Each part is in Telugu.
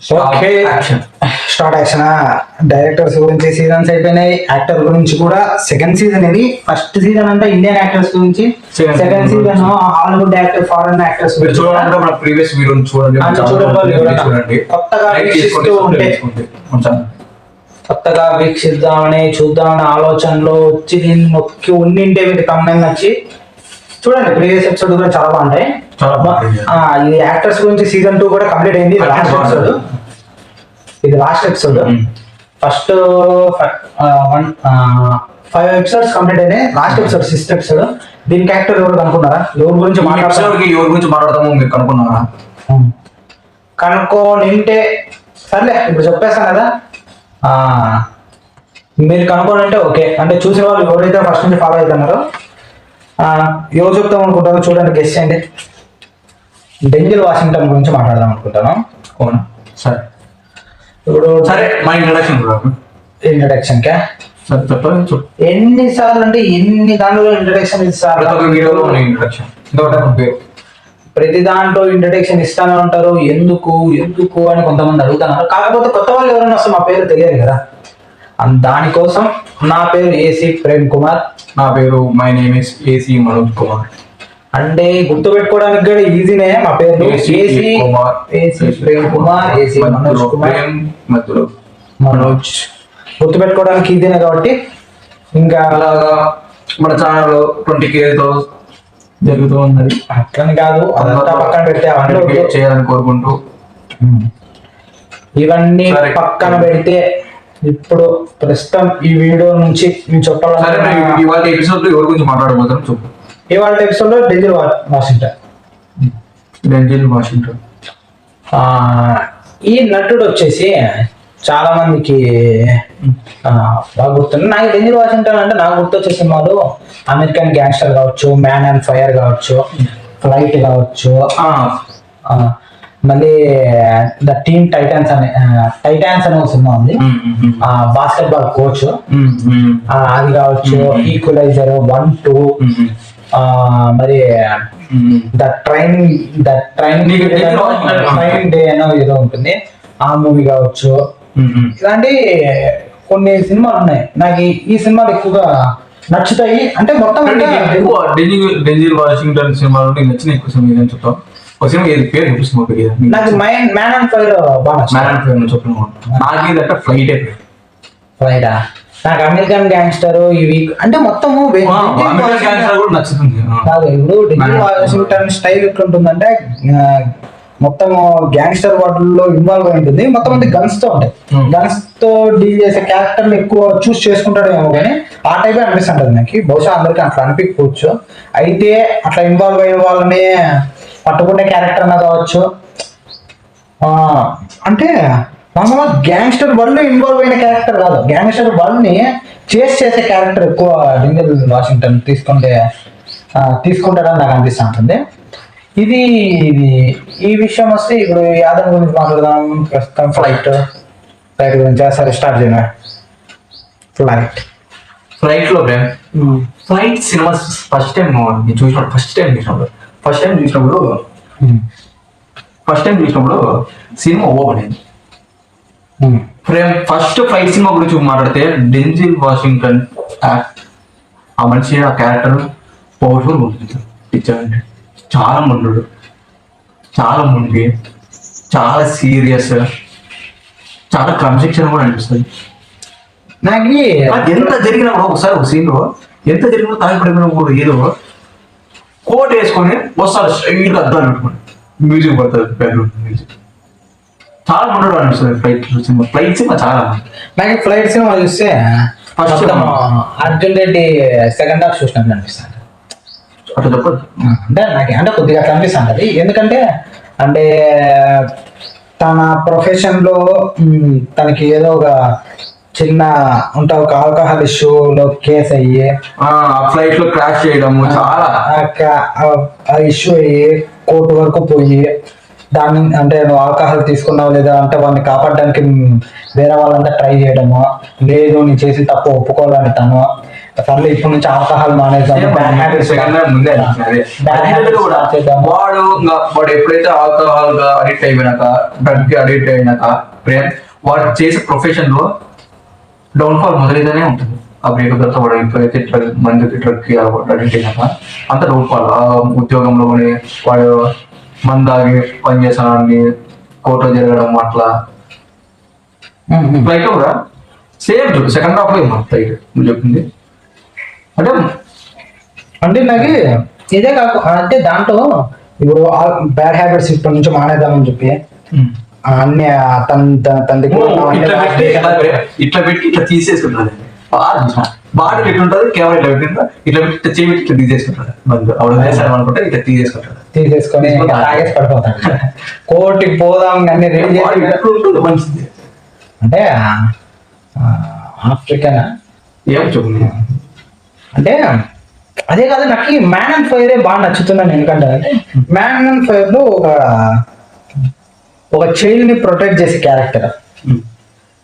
Okay start action. డైరెక్టర్స్ గురించి సీజన్స్ అయిపోయినాయి. యాక్టర్ గురించి కూడా సెకండ్ సీజన్ ఇది. ఫస్ట్ సీజన్ అంటే ఇండియన్ యాక్టర్స్ గురించి, second season Hollywood actor, foreign actors previous video చూడండి. కొత్తగా వీక్షిద్దామని చూద్దామని ఆలోచనలో వచ్చి దీన్ని నొక్కి ఉండింటే వీటి కమెంట్ నచ్చి చూడండి. ప్రీవియస్ ఎపిసోడ్ కూడా చాలా బాగుంటాయి. ఇది యాక్టర్స్ గురించి సీజన్ 2 కూడా కంప్లీట్ అయింది. ఇది last episode. First 5 episodes complete అయినాయి. Last episode 6th episode. దీనికి యాక్టర్ ఎవరు అనుకున్నారా? ఎవరి గురించి మాట్లాడతాము మీరు కనుక్కున్నారా? కనుక్కోనింటే సర్లే ఇప్పుడు చెప్పేస్తాను కదా. మీరు కనుక్కోనంటే ఓకే. అంటే చూసిన వాళ్ళు ఎవరైతే ఫస్ట్ నుంచి ఫాలో అవుతున్నారో ఎవరు చెప్తాం అనుకుంటారో చూడండి, గెస్ట్ చేయండి. డెంజిల్ వాషింగ్టన్ గురించి మాట్లాడదాం అనుకుంటాను. అవునా? సరే ఇప్పుడు సరే మా ఇంట్రడక్షన్ కా ఎన్నిసార్లు అంటే ఎన్ని దాంట్లో ఇంట్రడక్షన్ ఇస్తారు. ప్రతి దాంట్లో ఇంట్రడక్షన్ ఇస్తానే ఉంటారు. ఎందుకు ఎందుకు అని కొంతమంది అడుగుతున్నారు. కాకపోతే కొత్త వాళ్ళు ఎవరైనా వస్తే మా పేరు తెలియదు కదా. దానికోసం నా పేరు ఏసీ ప్రేమ్ కుమార్. నా పేరు my name is AC Manoj Kumar. అంటే గుర్తు పెట్టుకోవడానికి కూడా ఈజీనే. మా పేరు ఏసీ ప్రేమ్ కుమార్, ఏసీ మనోజ్ కుమార్, మధ్యలో మనోజ్. గుర్తు పెట్టుకోవడానికి ఈజీనే కాబట్టి ఇంకా అలాగా మన ఛానల్ 20K జరుగుతూ ఉన్నది. అట్లని కాదు, అదంతా పక్కన పెడితే అవన్నీ చేయాలని కోరుకుంటూ ఇవన్నీ పక్కన పెడితే ఇప్పుడు ప్రస్తుతం ఈ వీడియో నుంచి నేను చెప్పాలంటే ఇవాళ ఎపిసోడ్ లో ఎవరి గురించి మాట్లాడబోతాం చెప్పు. ఇవాళ ఎపిసోడ్ లో డెంజిల్ వాషింగ్టన్. ఈ నటుడు వచ్చేసి చాలా మందికి బాగా గుర్తుంది. నాకు డెంజిల్ వాషింగ్టన్ అంటే నాకు గుర్తొచ్చే సినిమాలు అమెరికన్ గ్యాంగ్స్టర్ కావచ్చు, మ్యాన్ అండ్ ఫైర్ కావచ్చు, ఫ్లైట్ కావచ్చు, మళ్ళీ ద టీమ్ టైటాన్స్ అనే ఒక సినిమా ఉంది. బాస్కెట్ బాల్ కోచ్ అది కావచ్చు, ఈక్వలైజర్ 1, 2, మరి ద ట్రైనింగ్ డే అనో ఏదో ఉంటుంది, ఆ మూవీ కావచ్చు. ఇలాంటి కొన్ని సినిమాలు ఉన్నాయి. నాకు ఈ సినిమాలు ఎక్కువగా నచ్చుతాయి. అంటే మొత్తం డెంజిల్ వాషింగ్టన్ సినిమాలో నచ్చిన ఎక్కువ సినిమా ఏదని చెప్తాం. నాకు మ్యాన్ అండ్ ఫైర్ బాగా నాకు ఫ్లైటా. నాకు అమెరికన్ గ్యాంగ్స్టర్ ఇవి అంటే మొత్తం నచ్చుతుంది. కాదు, ఇప్పుడు డెంజిల్ వాషింగ్టన్ స్టైల్ ఎట్లుంటుందంటే మొత్తం గ్యాంగ్స్టర్ వాటిల్లో ఇన్వాల్వ్ అయి ఉంటుంది. మొత్తం అంతా గన్స్ తో ఉంటాయి. గన్స్ తో డీల్ చేసే క్యారెక్టర్లు ఎక్కువ చూస్ చేసుకుంటాడేమో కానీ ఆ టైప్ అనిపిస్తుంటది నాకు. బహుశా అందరికి అట్లా అనిపించవచ్చు. అయితే అట్లా ఇన్వాల్వ్ అయిన వాళ్ళని పట్టుకునే క్యారెక్టర్ అన్న కావచ్చు. అంటే మామూలుగా గ్యాంగ్స్టర్ వరల్డ్ ఇన్వాల్వ్ అయిన క్యారెక్టర్ కాదు, గ్యాంగ్స్టర్ వరల్డ్ ని చేసే క్యారెక్టర్ ఎక్కువ డెంజిల్ వాషింగ్టన్ తీసుకుంటాడని నాకు అనిపిస్తూ ఉంటుంది. ఇది ఈ విషయం వస్తే ఇప్పుడు యాదవ్ గురించి మాట్లాడదాం. ప్రస్తుతం ఫ్లైట్ గురించి సరే స్టార్ట్ చేయను. ఫ్లైట్ లో ఫ్లైట్ సినిమా ఫస్ట్ టైం చూసినప్పుడు cinema open. First fight cinema గురించి మాట్లాడితే డెంజిల్ వాషింగ్టన్ ఆ మనిషి ఆ క్యారెక్టర్ పవర్ఫుల్ ఉంటుంది. చాలా మండు, చాలా ముందు, చాలా సీరియస్, చాలా క్రమశిక్షణ కూడా అనిపిస్తుంది నాకు. ఎంత జరిగినా ఒకసారి ఒక సీన్ లో ఎంత జరిగినా తాగిపడిన కూడా ఏదో కోట్ వేసుకొని వస్తారు స్ట్రైట్ గా అద్దాలు పెట్టుకొని మ్యూజిక్ పడుతుంది. బ్యాక్గ్రౌండ్ మ్యూజిక్ చాలా ఉండడం అనిపిస్తుంది. ఫ్లైట్ సినిమా చాలా నాకు ఫ్లైట్ సినిమా చూస్తే first Arjun Reddy second half చూసినట్టు అనిపిస్తుంది. అట్లా చెప్పదు అంటే కొద్దిగా అట్లా అనిపిస్తుంది. ఎందుకంటే అంటే తన ప్రొఫెషన్ లో తనకి ఏదో ఒక చిన్న ఒక ఆల్కహాల్ ఇష్యూలో కేసు అయ్యి ఫ్లైట్ లో క్రాష్ చేయడము చాలా ఇష్యూ అయ్యి కోర్టు వరకు పోయి దాన్ని అంటే నువ్వు ఆల్కహాల్ తీసుకున్నావు లేదా అంటే వాడిని కాపాడడానికి వేరే వాళ్ళంతా ట్రై చేయడము, లేదు నీ చేసి తప్పు ఒప్పుకోవాలని తను సర్లే ఇప్పుడు నుంచి ఆల్కహాల్ మానేద్దాం, బ్యాడ్ హ్యాబిట్స్ ముందే Bad habits కూడా చేద్దాం. వాడు ఎప్పుడైతే ఆల్కహాల్ గా అడిక్ట్ అయిపోయినాక, డ్రగ్ కి అడిక్ట్ అయినాక, వాడు చేసే ప్రొఫెషన్ లో డౌన్ఫాల్ మొదలైతేనే ఉంటుంది. ఆ బ్రేకప్ తర్వాత వాడు ఎప్పుడైతే మందుకి డ్రగ్ కి అడిక్ట్ అయినాక అంత డౌన్ఫాల్. ఆ ఉద్యోగంలో వాడు మందాగి పని చేసానని కోర్టులో జరగడం అట్లా ఫ్లైట్ కూడా సేమ్ చూడు సెకండ్ హాఫ్ లో ఫ్లైట్ నువ్వు చెప్పింది అంటే అంటే నాకు ఇదే కాకు అంటే దాంట్లో ఇప్పుడు బ్యాడ్ హ్యాబిట్స్ ఇప్పటి నుంచి మానేద్దామని చెప్పి అన్ని తన దగ్గర ఇట్లా పెట్టి ఇట్లా తీసేసుకుంటాడు. బాగా ఎట్లుంటది కెమెరా ఇట్లా పెట్టింటా ఇట్లా పెట్టి ఇట్లా చేయి ఇట్లా తీసేసుకుంటాడు. మందు అవడం చేశాడు అనుకుంటే ఇట్లా తీసేసుకుంటాడు. తీసేసుకొని తాగేసి పడిపోతాడు. కోర్టుకి పోదాం అన్ని రెడీ చేసి ఎట్లుంటుంది మంచిది అంటే ఆఫ్రికన్ ఏం చెప్పు అంటే అదే కాదు నాకు మ్యాన్ అండ్ ఫైర్ బాగా నచ్చుతున్నాను. ఎందుకంటే మ్యాన్ అండ్ ఫైర్ లో ఒక చైల్డ్ ని ప్రొటెక్ట్ చేసే క్యారెక్టర్,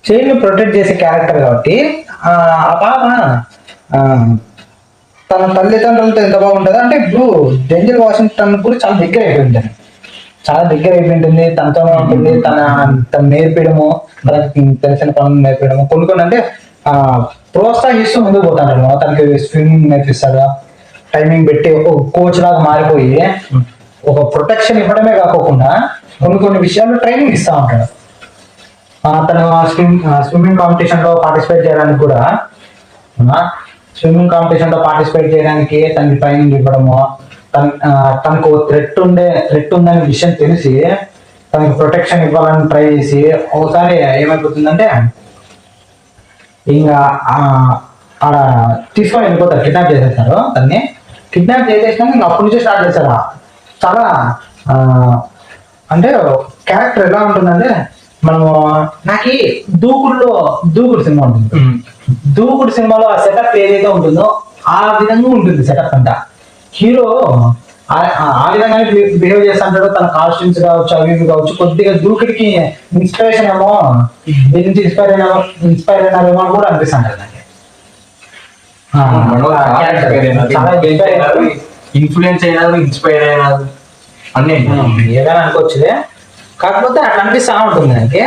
చైల్డ్ ని ప్రొటెక్ట్ చేసే క్యారెక్టర్ కాబట్టి ఆ పాప తన తల్లిదండ్రులతో ఎంత బాగుంటుంది అంటే ఇప్పుడు డెంజల్ వాషింగ్టన్ కూడా చాలా దగ్గర అయిపోయింది, చాలా దగ్గర అయిపోయింటుంది. తనతో ఉంటుంది, తన నేర్పించడము, తనకి తెలిసిన పనులు నేర్పించడము, కొన్ని అంటే ప్రోత్సహిస్తూ ముందుకు పోతాడు. తనకి స్విమ్మింగ్ నేర్పిస్తాడు, టైమింగ్ పెట్టి ఒక కోచ్ లాగా మారిపోయి ఒక ప్రొటెక్షన్ ఇవ్వడమే కాకుండా కొన్ని విషయాల్లో ట్రైనింగ్ ఇస్తా ఉంటాడు. తను స్విమ్మింగ్ కాంపిటీషన్ లో పార్టిసిపేట్ చేయడానికి కూడా తనకి ట్రైనింగ్ ఇవ్వడము, తనకు థ్రెట్ ఉందనే విషయం తెలిసి తనకి ప్రొటెక్షన్ ఇవ్వాలని ట్రై చేసి ఒకసారి ఏమైపోతుందంటే ఇంకా ఆడ తీసుకొని వెళ్ళిపోతారు, కిడ్నాప్ చేసేస్తారు. తన్ని కిడ్నాప్ చేసేసినాక ఇంకా అప్పటి నుంచి స్టార్ట్ చేశారు. చాలా అంటే క్యారెక్టర్ ఎలా ఉంటుందంటే మనము నాకు దూకుడు సినిమా ఉంటుంది. దూకుడు సినిమాలో ఆ సెటప్ ఏదైతే ఉంటుందో ఆ విధంగా ఉంటుంది సెటప్ అంతా. హీరో ఆ విధంగానే బిహేవ్ చేస్తుంటాడు. తన కాస్ట్యూమ్స్ కావచ్చు, అవి కావచ్చు, కొద్దిగా దూకుడికి ఇన్స్పిరేషన్ ఏమో దీని నుంచి ఇన్స్పైర్ అయినారేమో అని కూడా అనిపిస్తుంటారు నాకు. ఇన్ఫ్లుయెన్స్ అయినారు, ఇన్స్పైర్ అయినారు అన్నీ ఏదైనా అనుకోవచ్చులే. కాకపోతే అట్లా అనిపిస్తా ఉంటుంది నాకు.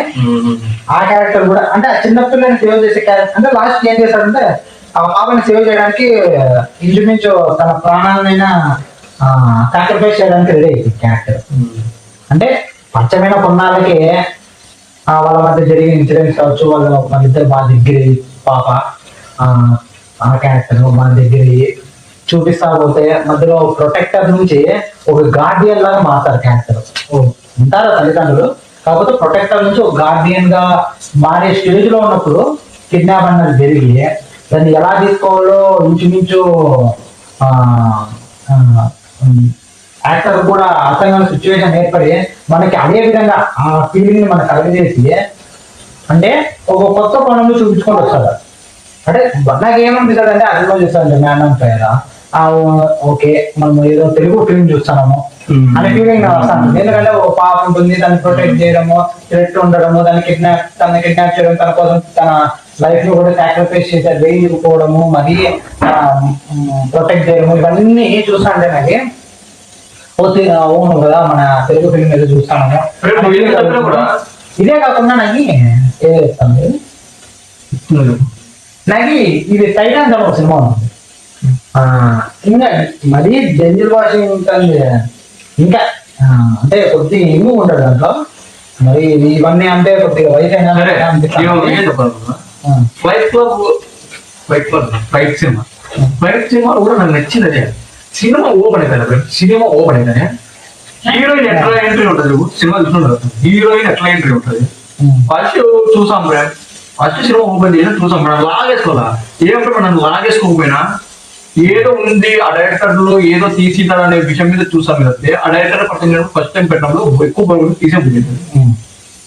ఆ క్యారెక్టర్ కూడా అంటే ఆ చిన్నపిల్లని సేవ్ చేసే క్యారెక్టర్ అంటే లాస్ట్ ఏం చేశాడంటే ఆ పాపని సేవ్ చేయడానికి ఇంచుమించు తన ప్రాణాలైనా సాక్రిఫైస్ చేయడానికి రెడీ అయింది క్యారెక్టర్. అంటే పరిచయమైన కొన్నాళ్ళకి వాళ్ళ మధ్య జరిగిన ఇన్సిడెంట్స్ కావచ్చు, వాళ్ళిద్దరు బాగా దగ్గర పాప ఆ క్యారెక్టర్ బాగా దగ్గర చూపిస్తా పోతే మధ్యలో ప్రొటెక్టర్ నుంచి ఒక గార్డియన్ లాగా మారుతారు క్యారెక్టర్. ఉంటారు తల్లిదండ్రులు, కాకపోతే ప్రొటెక్టర్ నుంచి ఒక గార్డియన్ గా మారే స్టేజ్ లో ఉన్నప్పుడు కిడ్నాప్ అన్నది జరిగి దాన్ని ఎలా తీసుకోవాలో ఇంచుమించు యాక్టర్ కూడా అర్థం కాని సిచ్యువేషన్ ఏర్పడి మనకి అదే విధంగా ఆ ఫీలింగ్ ని మనకు కలగజేసి అంటే ఒక కొత్త కోణంలో చూపించుకొని వస్తాడు. అంటే నాకు ఏమనిపిస్తుంది అంటే అర్థంలో చూస్తాను మ్యాన్ ఆన్ ఫైర్ ఓకే మనం ఏదో తెలుగు ఫిల్మ్ చూస్తున్నాము అనే ఫీలింగ్ వస్తాను. ఎందుకంటే ఒక పాప ఉంటుంది, దాన్ని ప్రొటెక్ట్ చేయడము, థ్రెట్ ఉండడము, తన కిడ్నాప్ చేయడం, తన కోసం తన లైఫ్ లో కూడా సాక్రిఫైస్ చేశారు, వెయ్యి ఇవ్వకపోవడము, మరి ప్రొటెక్ట్ చేయడము, ఇవన్నీ చూస్తా అంటే నాకు అవును కదా మన తెలుగు ఫిల్మ్ ఏదో చూస్తాము. ఇదే కాకుండా నాకు ఏదో చెప్తాను, నాకు ఇది టైటాన్స్ అనే ఒక సినిమా ఉంది. ఇంకా మరీ డెంజల్ వాషింగ్ ఉంటుంది, ఇంకా అంటే కొద్దిగా ఇంగు ఉంటాడు దాంట్లో. మరి ఇవన్నీ అంటే కొద్దిగా వయసు అయినా ఫైట్ సినిమాలో కూడా నాకు నచ్చింది. సినిమా ఓపెన్ అవుతానే హీరోయిన్ ఎట్లా ఎంట్రీ ఉంటుంది, సినిమా చూసుకుంటారు హీరోయిన్ ఎట్లా ఎంట్రీ ఉంటుంది. ఫస్ట్ చూసాం ఫస్ట్ సినిమా ఓపెన్ చేసి చూసాం, మనం లాగేసుకోవాలా ఏమంటే మనం లాగేసుకోకపోయినా ఏదో ఉంది ఆ డైరెక్టర్ లో ఏదో తీసినాడు అనే విషయం మీద చూసాం కదా. ఆ డైరెక్టర్ ఫస్ట్ టైం పెట్టడంలో ఎక్కువ తీసే పోయింది.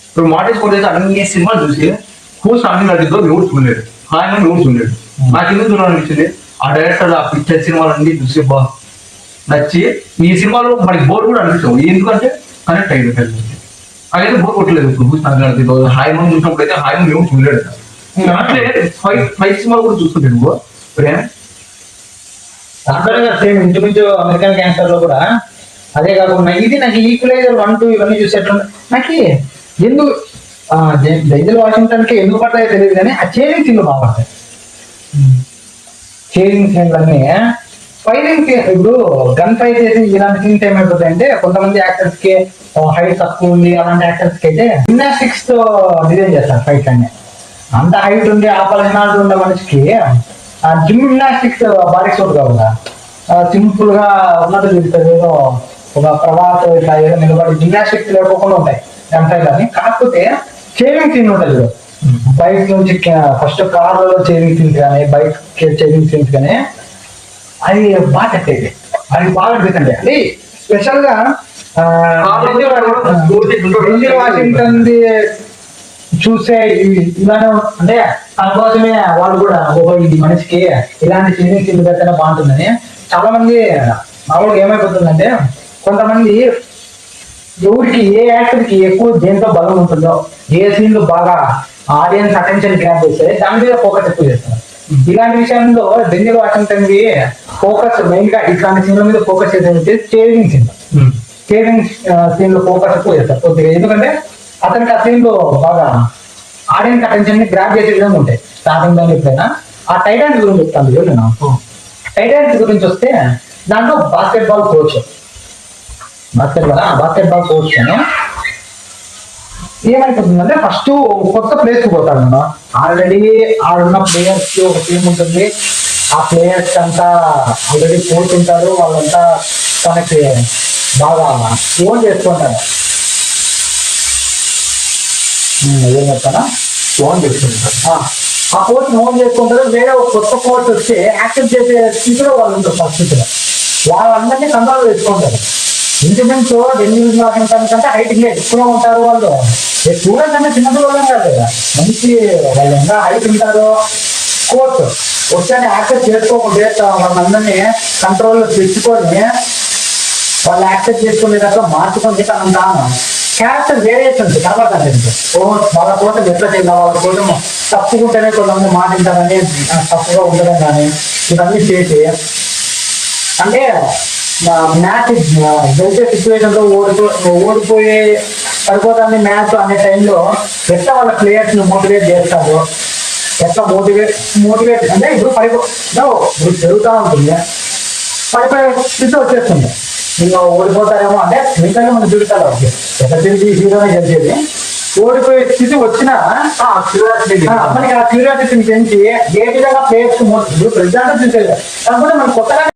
ఇప్పుడు మాటేసుకోవడం చేసి అన్ని సినిమాలు చూసి హూస్ అన్ని నటితో ఎవరు చూడలేడు, ఆయన ఎవరు చూడలేడు. నాకు ఎందుకు చూడాలనిపించింది ఆ డైరెక్టర్ ఆ పిక్చర్ సినిమాలన్నీ చూసి బా నచ్చి ఈ సినిమాలో మనకి బోర్ కూడా అనిపించావు, ఎందుకంటే కనెక్ట్ అయ్యింది. అయితే బోర్ కొట్టలేదు. హూస్ నటితో హాయ్ మనం చూసినప్పుడు అయితే హాయ్ ఎవరు చూడలేడు. అట్లే ఫైట్ సినిమాలు కూడా చూస్తుంటే నువ్వు దాంట్లోనే సేమ్ ఇంచుమించు అమెరికన్ గ్యాంగ్స్టర్ లో కూడా అదే కాకుండా ఇది నాకు ఈక్వలైజర్ 1, 2 ఇవన్నీ చూసేట్లుంది నాకు ఎందుకు డెంజల్ వాషింగ్టన్ కి ఎందుకు పడతాయో తెలియదు కానీ ఆ చేరింగ్ సీన్లు బాగా పడతాయి. చేరింగ్ సీన్లు అన్నీ ఫైరింగ్ ఇప్పుడు గన్ ఫైట్ చేసి ఇలాంటి సీన్స్ ఏమైపోతాయంటే కొంతమంది యాక్టర్స్ కి హైట్ తక్కువ ఉంది, అలాంటి యాక్టర్స్ కి అయితే జిమ్నాస్టిక్స్ తో డిజైన్ చేస్తారు ఫైట్ అన్ని. అంత హైట్ ఉంది ఆ పర్సనాలిటీ ఉన్న మనిషికి ఆ జిమ్నాస్టిక్స్ బాడీ సూట్ కాకుండా సింపుల్ గా ఉన్నట్టు చూపిస్తారు. ఏదో ఒక ప్రభాస్ ఇట్లా ఏదో నిలబడి జిమ్నాస్టిక్స్ లేకపోకుండా ఉంటాయి గన్ ఫైట్ అని. కాకపోతే చేరింగ్ సీన్ ఉంటుంది బైక్ నుంచి ఫస్ట్ కార్లలో చేరింగ్ సీన్స్ కానీ బైక్ చేరింగ్ సీన్స్ కానీ అది బాగా కట్టేది, అది బాగా అనిపిస్తుంది. అది స్పెషల్ గా డెంజిల్ వాషింగ్టన్ చూసే ఇలానే అంటే అందుకోసమే వాళ్ళు కూడా ఈ మనిషికి ఇలాంటి చేరింగ్ సీన్లు పెడితేనే బాగుంటుందని చాలా మంది మామూలుగా ఏమైపోతుందంటే కొంతమంది ఎవరికి ఏ యాక్టర్ కి ఎక్కువ దేంతో బలం ఉంటుందో ఏ సీన్లు బాగా ఆడియన్స్ అటెన్షన్ గ్రాప్ చేస్తే దాని మీద ఫోకస్ ఎక్కువ చేస్తారు. ఇలాంటి విషయంలో డెంజిల్ వాషింగ్టన్ కి ఫోకస్ మెయిన్ గా ఇట్లాంటి సీన్ల మీద ఫోకస్ చేసేది చేరింగ్ సీన్. చేరింగ్ సీన్ లో ఫోకస్ ఎక్కువ చేస్తారు కొద్దిగా, ఎందుకంటే అతనికి ఆ సీన్ లో బాగా ఆడియన్స్ అటెన్షన్ ని గ్రాప్ చేసే విధంగా ఉంటాయి. స్టార్టింగ్ లో ఎప్పుడైనా ఆ టైటాన్స్ గురించి చెప్తాను నేను. టైటాన్స్ గురించి వస్తే దాంట్లో బాస్కెట్ బాల్ కోచ్ అని ఏమైపోతుందంటే ఫస్ట్ కొత్త ప్లేస్ కి పోతాడు నేను. ఆల్రెడీ ఆడున్న ప్లేయర్స్ కి ఒక టీం ఉంటుంది. ఆ ప్లేయర్స్ అంతా ఆల్రెడీ కోచ్ ఉంటారు, వాళ్ళంతా తనకి బాగా ఓన్ చేసుకుంటారు. ఏం చెప్తానా, ఓన్ చేసుకుంటారు. ఆ కోచ్ ఓన్ చేసుకుంటారు. వేరే ఒక కొత్త కోచ్ వచ్చి యాక్సెప్ట్ చేసే స్థితిలో వాళ్ళు ఉంటారు పరిస్థితిలో. వాళ్ళందరినీ కంట్రోల్ చేసుకుంటారు. ఇంచుమించు డెంజిల్ వాషింగ్టన్ కంటే హైట్ ఎక్కువ ఉంటారు వాళ్ళు. స్టూడెంట్స్ అంటే చిన్నపిల్లలు కాదు కదా, మంచి వాళ్ళు ఇంకా హైట్ ఉంటారు. కోచ్ వచ్చాని యాక్సెప్ట్ చేసుకోకుండా వాళ్ళందరినీ కంట్రోల్లో తెచ్చుకొని వాళ్ళు యాక్సెప్ట్ చేసుకునేటట్లు మార్చుకొని అంటాను. క్యారెక్టర్ వేరియేషన్స్ కనబడతాను. వాళ్ళ కోసం ఎట్లా చేయాలి, వాళ్ళ కోసం తప్పుకుంటేనే కొంతమంది మాట వింటారని తప్పుగా ఉండడం కానీ ఇవన్నీ చేసి అంటే మ్యాచ్ గెలిచే సిచ్యువేషన్ లో ఓడిపోయే పడిపోతుంది మ్యాచ్ అనే టైంలో ఎట్లా వాళ్ళ ప్లేయర్స్ ని మోటివేట్ చేస్తారు, ఎట్లా మోటివేట్ అంటే ఇప్పుడు ఇప్పుడు జరుగుతూ ఉంటుంది, పడిపోయే స్థితి వచ్చేస్తుంది. ఇంకా ఓడిపోతారేమో అంటే మిగతా మనం చూడాలి. ఎక్కడ తిరిగి హీరోనే గెలిచేది. ఓడిపోయే స్థితి వచ్చినా మనకి ఆ క్యూరియాసిటీని పెంచి ఏ విధంగా ప్లేయర్స్ ఇప్పుడు ప్రజెంట్ చూసేది కాకపోతే మనం కొత్తగా